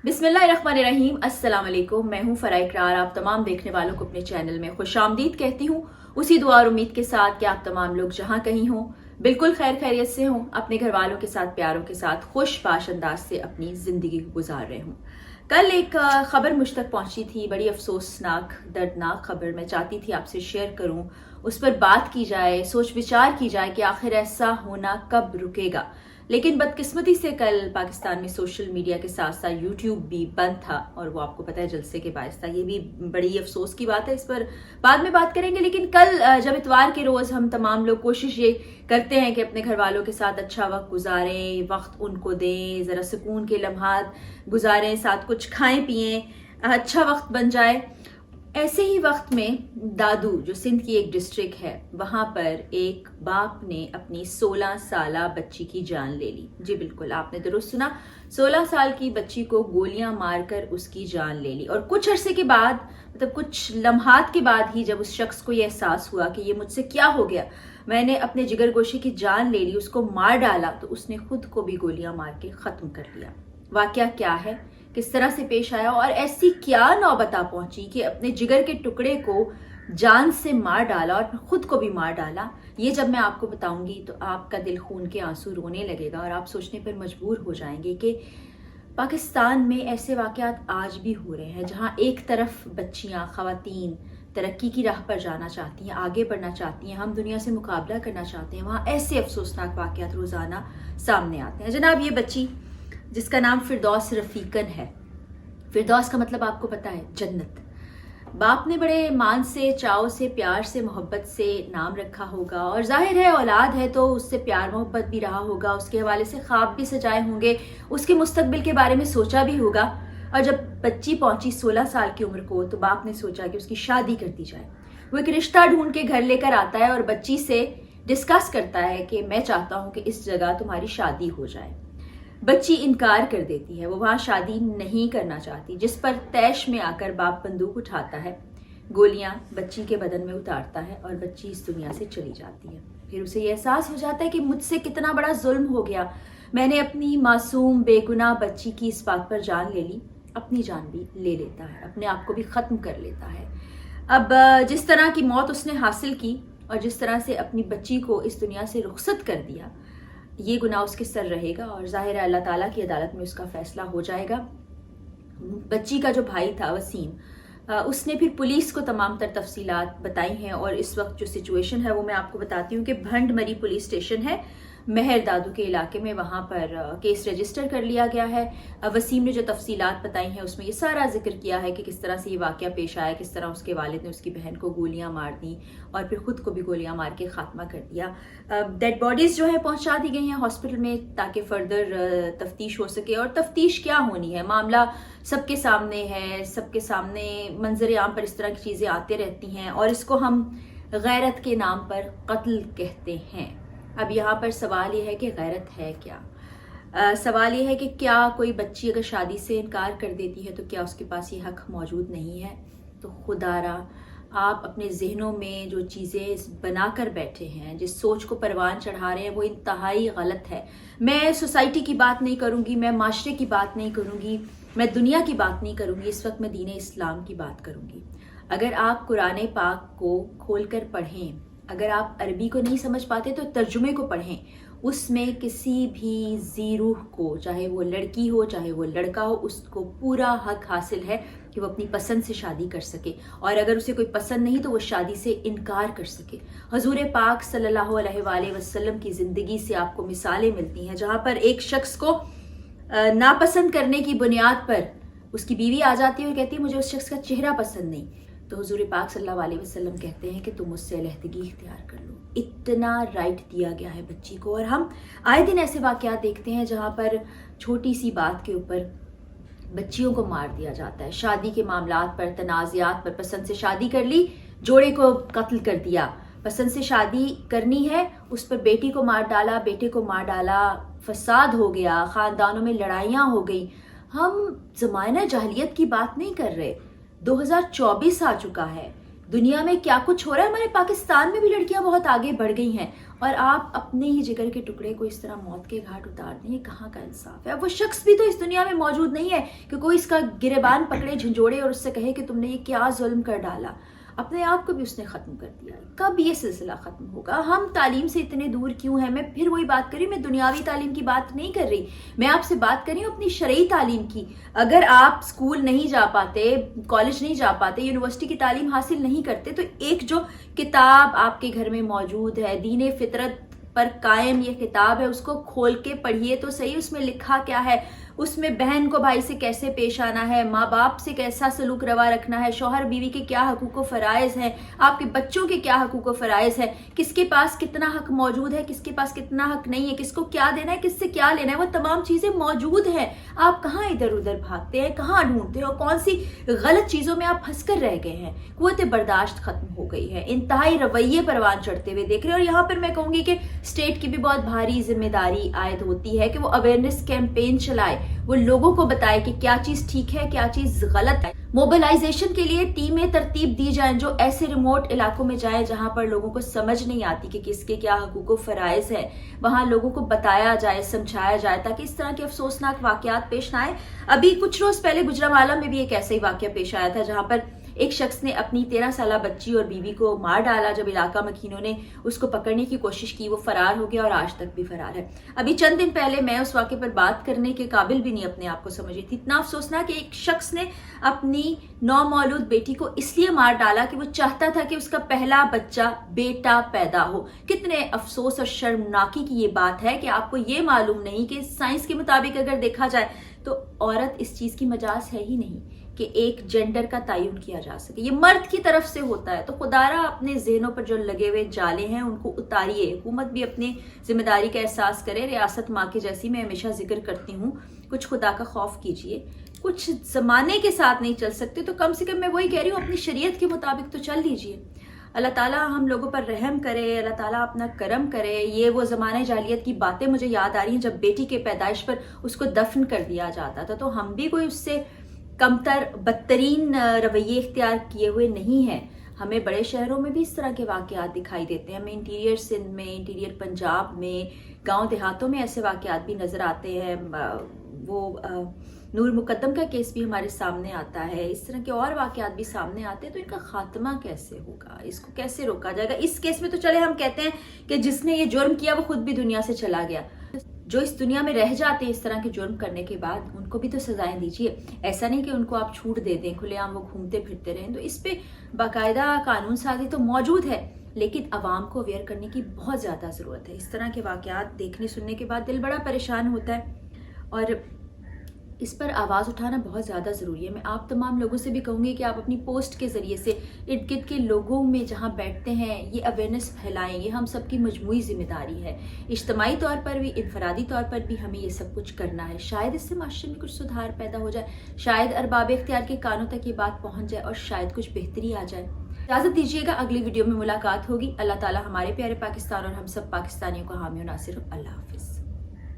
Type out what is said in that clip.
बिस्मिल्लाहिर्रहमानिर्रहीम। अस्सलाम वालेकुम। मैं हूँ फराह इकरार। आप तमाम देखने वालों को अपने चैनल में खुशामदीद कहती हूँ, उसी दुआ और उम्मीद के साथ कि आप तमाम लोग जहाँ कहीं हों बिल्कुल खैर खैरियत से हों, अपने घर वालों के साथ, प्यारों के साथ खुश बाश अंदाज से अपनी ज़िंदगी को गुजार रहे हों। कल एक खबर मुझ तक पहुंची थी, बड़ी अफसोसनाक दर्दनाक खबर। मैं चाहती थी आपसे शेयर करूं, उस पर बात की जाए, सोच विचार की जाए कि आखिर ऐसा होना कब रुकेगा। लेकिन बदकिस्मती से कल पाकिस्तान में सोशल मीडिया के साथ साथ यूट्यूब भी बंद था, और वो आपको पता है जलसे के बायस था। ये भी बड़ी अफसोस की बात है, इस पर बाद में बात करेंगे। लेकिन कल जब इतवार के रोज़ हम तमाम लोग कोशिश ये करते हैं कि अपने घर वालों के साथ अच्छा वक्त गुजारें, वक्त उनको दें, ज़रा सुकून के लम्हात गुजारें, साथ कुछ खाएं पिएं, अच्छा वक्त बन जाए। ऐसे ही वक्त में दादू, जो सिंध की एक डिस्ट्रिक्ट है, वहां पर एक बाप ने अपनी 16 साला बच्ची की जान ले ली। जी बिल्कुल, आपने दुरुस्त सुना, 16 साल की बच्ची को गोलियां मारकर उसकी जान ले ली। और कुछ अरसे के बाद, मतलब कुछ लम्हात के बाद ही, जब उस शख्स को यह एहसास हुआ कि ये मुझसे क्या हो गया, मैंने अपने जिगरगोशे की जान ले ली, उसको मार डाला, तो उसने खुद को भी गोलियां मार के ख़त्म कर लिया। वाकया क्या है, किस तरह से पेश आया, और ऐसी क्या नौबत आ पहुंची कि अपने जिगर के टुकड़े को जान से मार डाला और खुद को भी मार डाला, ये जब मैं आपको बताऊंगी तो आपका दिल खून के आंसू रोने लगेगा और आप सोचने पर मजबूर हो जाएंगे कि पाकिस्तान में ऐसे वाकयात आज भी हो रहे हैं, जहां एक तरफ बच्चियां, खवातीन तरक्की की राह पर जाना चाहती हैं, आगे बढ़ना चाहती हैं, हम दुनिया से मुकाबला करना चाहते हैं, वहां ऐसे अफसोसनाक वाकयात रोजाना सामने आते हैं। जनाब, ये बच्ची जिसका नाम फिरदौस रफीकन है, फिरदौस का मतलब आपको पता है जन्नत। बाप ने बड़े मान से, चाव से, प्यार से, मोहब्बत से नाम रखा होगा, और जाहिर है औलाद है तो उससे प्यार मोहब्बत भी रहा होगा, उसके हवाले से ख्वाब भी सजाए होंगे, उसके मुस्तकबिल के बारे में सोचा भी होगा। और जब बच्ची पहुंची 16 साल की उम्र को, तो बाप ने सोचा कि उसकी शादी कर दी जाए। वो एक रिश्ता ढूंढ के घर लेकर आता है और बच्ची से डिस्कस करता है कि मैं चाहता हूं कि इस जगह तुम्हारी शादी हो जाए। बच्ची इनकार कर देती है, वो वहां शादी नहीं करना चाहती, जिस पर तैश में आकर बाप बंदूक उठाता है, गोलियां बच्ची के बदन में उतारता है और बच्ची इस दुनिया से चली जाती है। फिर उसे ये एहसास हो जाता है कि मुझसे कितना बड़ा जुल्म हो गया, मैंने अपनी मासूम बेगुनाह बच्ची की इस बात पर जान ले ली, अपनी जान भी ले लेता है, अपने आप को भी खत्म कर लेता है। अब जिस तरह की मौत उसने हासिल की और जिस तरह से अपनी बच्ची को इस दुनिया से रुखसत कर दिया, ये गुनाह उसके सर रहेगा और जाहिर है अल्लाह ताला की अदालत में उसका फैसला हो जाएगा। बच्ची का जो भाई था वसीम, उसने फिर पुलिस को तमाम तर तफसीलात बताई हैं, और इस वक्त जो सिचुएशन है वो मैं आपको बताती हूँ कि भंडमरी पुलिस स्टेशन है मेहर दादू के इलाके में, वहाँ पर केस रजिस्टर कर लिया गया है। वसीम ने जो तफसीलात बताई हैं उसमें ये सारा जिक्र किया है कि किस तरह से ये वाक़या पेश आया, किस तरह उसके वालिद ने उसकी बहन को गोलियां मार दी और फिर खुद को भी गोलियां मार के खात्मा कर दिया। डेड बॉडीज़ जो है पहुंचा दी गई हैं हॉस्पिटल में ताकि फर्दर तफ्तीश हो सके। और तफ्तीश क्या होनी है, मामला सबके सामने है, सबके सामने मंजर आम पर इस तरह की चीज़ें आती रहती हैं, और इसको हम गैरत के नाम पर कत्ल कहते हैं। अब यहाँ पर सवाल ये है कि गैरत है क्या। सवाल ये है कि क्या कोई बच्ची अगर शादी से इनकार कर देती है तो क्या उसके पास ये हक मौजूद नहीं है। तो खुदारा आप अपने जहनों में जो चीज़ें बना कर बैठे हैं, जिस सोच को परवान चढ़ा रहे हैं, वो इंतहाई गलत है। मैं सोसाइटी की बात नहीं करूँगी, मैं माशरे की बात नहीं करूँगी, मैं दुनिया की बात नहीं करूँगी, इस वक्त मैं दीन इस्लाम की बात करूँगी। अगर आप कुरान पाक को खोल कर पढ़ें, अगर आप अरबी को नहीं समझ पाते तो तर्जुमे को पढ़ें, उसमें किसी भी ज़ीरूह को, चाहे वो लड़की हो चाहे वो लड़का हो, उसको पूरा हक हासिल है कि वो अपनी पसंद से शादी कर सके, और अगर उसे कोई पसंद नहीं तो वो शादी से इनकार कर सके। हजूर पाक सल्लल्लाहु अलैहि वसल्लम की ज़िंदगी से आपको मिसालें मिलती हैं जहाँ पर एक शख्स को नापसंद करने की बुनियाद पर उसकी बीवी आ जाती है और कहती है मुझे उस शख्स का चेहरा पसंद नहीं, तो हुजूर पाक सल्लल्लाहु अलैहि वसल्लम कहते हैं कि तुम उससे अलहदगी इख्तियार कर लो। इतना राइट दिया गया है बच्ची को। और हम आए दिन ऐसे वाक़यात देखते हैं जहाँ पर छोटी सी बात के ऊपर बच्चियों को मार दिया जाता है, शादी के मामलात पर, तनाज़ात पर। पसंद से शादी कर ली, जोड़े को कत्ल कर दिया, पसंद से शादी करनी है, उस पर बेटी को मार डाला, बेटे को मार डाला, फसाद हो गया, ख़ानदानों में लड़ाइयाँ हो गई। हम ज़माना जाहिलियत की बात नहीं कर रहे, 2024 आ चुका है, दुनिया में क्या कुछ हो रहा है, हमारे पाकिस्तान में भी लड़कियां बहुत आगे बढ़ गई हैं और आप अपने ही जिगर के टुकड़े को इस तरह मौत के घाट उतार दें, ये कहाँ का इंसाफ है। अब वो शख्स भी तो इस दुनिया में मौजूद नहीं है कि कोई इसका गिरेबान पकड़े, झंझोड़े और उससे कहे कि तुमने ये क्या जुल्म कर डाला। अपने आप को भी उसने ख़त्म कर दिया। कब ये सिलसिला ख़त्म होगा? हम तालीम से इतने दूर क्यों हैं? मैं फिर वही बात कर रही हूँ, मैं दुनियावी तालीम की बात नहीं कर रही, मैं आपसे बात कर रही हूँ अपनी शरई तालीम की। अगर आप स्कूल नहीं जा पाते, कॉलेज नहीं जा पाते, यूनिवर्सिटी की तालीम हासिल नहीं करते, तो एक जो किताब आपके घर में मौजूद है, दीन फितरत पर कायम ये किताब है, उसको खोल के पढ़िए तो सही। उसमें लिखा क्या है, उसमें बहन को भाई से कैसे पेश आना है, माँ बाप से कैसा सलूक रवा रखना है, शौहर बीवी के क्या हकूक़ व फ़राइज़ हैं, आपके बच्चों के क्या हकूक़ व फ़राइज़ है, किसके पास कितना हक मौजूद है, किसके पास कितना हक नहीं है, किसको क्या देना है, किससे क्या लेना है, वो तमाम चीज़ें मौजूद हैं। आप कहाँ इधर उधर भागते हैं, कहाँ ढूंढते हो, कौन सी गलत चीज़ों में आप फंस कर रह गए हैं। क़ुव्वत बर्दाश्त खत्म हो गई है, इंतहाई रवैये परवान चढ़ते हुए देख रहे हैं। और यहाँ पर मैं कहूँगी कि स्टेट की भी बहुत भारी जिम्मेदारी आयद होती है कि वो अवेयरनेस कैंपेन चलाए, वो लोगों को बताए कि क्या चीज ठीक है, क्या चीज गलत है। मोबिलाइजेशन के लिए टीमें तरतीब दी जाएं जो ऐसे रिमोट इलाकों में जाएं जहां पर लोगों को समझ नहीं आती कि किसके क्या हकूक़ व फ़राइज़ है, वहां लोगों को बताया जाए, समझाया जाए, ताकि इस तरह के अफसोसनाक वाकयात पेश ना आए। अभी कुछ रोज पहले गुजरांवाला में भी एक ऐसा ही वाकया पेश आया था, जहां पर एक शख्स ने अपनी 13 साला बच्ची और बीवी को मार डाला। जब इलाका मकीनों ने उसको पकड़ने की कोशिश की, वो फरार हो गया और आज तक भी फरार है। अभी चंद दिन पहले मैं उस वाक़े पर बात करने के काबिल भी नहीं अपने आप को समझी थी। इतना अफसोसनाक कि एक शख्स ने अपनी नौमौलूद बेटी को इसलिए मार डाला कि वो चाहता था कि उसका पहला बच्चा बेटा पैदा हो। कितने अफसोस और शर्मनाकी की ये बात है कि आपको ये मालूम नहीं कि साइंस के मुताबिक अगर देखा जाए तो औरत इस चीज़ की मजाज है ही नहीं कि एक जेंडर का तयन किया जा सके, ये मर्द की तरफ से होता है। तो खुदारा अपने ज़हनों पर जो लगे हुए जाले हैं उनको उतारिए। हुकूमत भी अपनी जिम्मेदारी का एहसास करे। रियासत माँ की जैसी मैं हमेशा जिक्र करती हूँ, कुछ खुदा का खौफ कीजिए। कुछ ज़माने के साथ नहीं चल सकते तो कम से कम मैं वही कह रही हूँ, अपनी शरीयत के मुताबिक तो चल लीजिए। अल्लाह ताला हम लोगों पर रहम करे, अल्लाह ताला अपना करम करे। ये वो ज़माने जालियत की बातें मुझे याद आ रही हैं, जब बेटी के पैदाइश पर उसको दफन कर दिया जाता था। तो हम भी कोई उससे कमतर बदतरीन रवैये इख्तियार किए हुए नहीं हैं। हमें बड़े शहरों में भी इस तरह के वाक़यात दिखाई देते हैं। हमें इंटीरियर सिंध में, इंटीरियर पंजाब में, गांव देहातों में ऐसे वाक़यात भी नज़र आते हैं। वो नूर मुकद्दम का केस भी हमारे सामने आता है। इस तरह के और वाक़यात भी सामने आते हैं। तो इनका खात्मा कैसे होगा, इसको कैसे रोका जाएगा? इस केस में तो चले हम कहते हैं कि जिसने ये जुर्म किया वो खुद भी दुनिया से चला गया। जो इस दुनिया में रह जाते हैं इस तरह के जुर्म करने के बाद, उनको भी तो सजाएं दीजिए। ऐसा नहीं कि उनको आप छूट दे दें, खुलेआम वो घूमते फिरते रहें। तो इस पे बाकायदा कानून साजी तो मौजूद है, लेकिन अवाम को अवेयर करने की बहुत ज़्यादा ज़रूरत है। इस तरह के वाक़यात देखने सुनने के बाद दिल बड़ा परेशान होता है और इस पर आवाज़ उठाना बहुत ज़्यादा ज़रूरी है। मैं आप तमाम लोगों से भी कहूँगी कि आप अपनी पोस्ट के ज़रिए से इर्द गिर्द के लोगों में जहाँ बैठते हैं ये अवेयरनेस फैलाएं। ये हम सबकी मजमूई ज़िम्मेदारी है। इज्तमाही तौर पर भी, इनफरादी तौर पर भी हमें ये सब कुछ करना है। शायद इससे माशरे में कुछ सुधार पैदा हो जाए, शायद अरबाब इख्तियार के कानों तक ये बात पहुँच जाए और शायद कुछ बेहतरी आ जाए। इजाज़त दीजिएगा, अगली वीडियो में मुलाकात होगी। अल्लाह ताला हमारे प्यारे पाकिस्तान और हम सब पाकिस्तानियों को हामी और नासिर हो। अल्लाह हाफिज़।